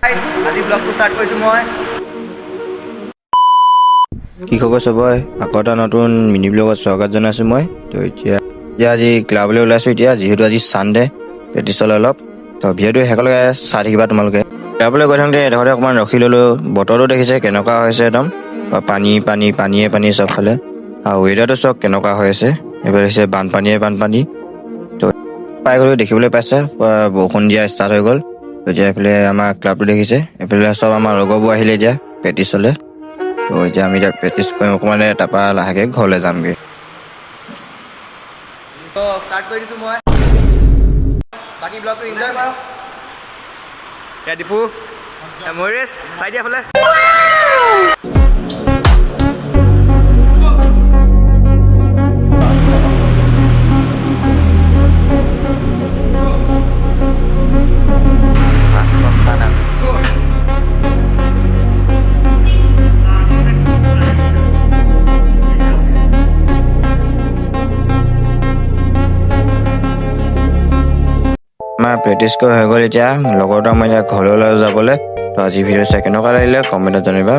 আজি ব্লগটো ষ্টাৰ্ট কৰিছোঁ মই। কি খবৰ চবৰে? আকৌ এটা নতুন মিনি ব্লগত স্বাগত জনাইছোঁ মই। তো এতিয়া আজি ক্লাবলৈ ওলাইছোঁ এতিয়া, যিহেতু আজি ছানডে প্ৰেক্টিছলৈ অলপ। তো ভিডিঅ'টো শেষলৈকে চাই থাকিবা তোমালোকে। ক্লাবলৈ গৈ থাকোঁতে এডোখৰতে অকণমান ৰখি ল'লোঁ। বতৰটো দেখিছে কেনেকুৱা হৈছে একদম, পানীয়ে চবফালে। আৰু ৱেডাৰটো চব কেনেকুৱা হৈ আছে, এইফালে দেখিছে বানপানী। তো পাই গ'লোঁ, দেখিবলৈ পাইছে বৰষুণ দিয়া ষ্টাৰ্ট হৈ গ'ল। এতিয়া এইফালে আমাৰ ক্লাবটো দেখিছে, এইফালে চব আমাৰ লগৰবোৰ আহিলে এতিয়া প্ৰেক্টিছলৈ। তো এতিয়া আমি প্ৰেক্টিছ কৰিম অকণমান, তাৰপৰা লাহেকৈ ঘৰলৈ যামগৈ। তো ষ্টাৰ্ট কৰি দিছোঁ মই। বাকী ব্লগটো এনজয় কৰক। এতিয়া দীপু, ময়ূৰেশ চাই দিয়া ফালে। আমাৰ প্ৰেক্টিছ কৰি হৈ গ'ল এতিয়া, লগৰটো আমাৰ এতিয়া ঘৰলৈ যাবলৈ। তো আজি ভিডিঅ' চাই কেনেকুৱা লাগিলে কমেণ্টত জনাবা।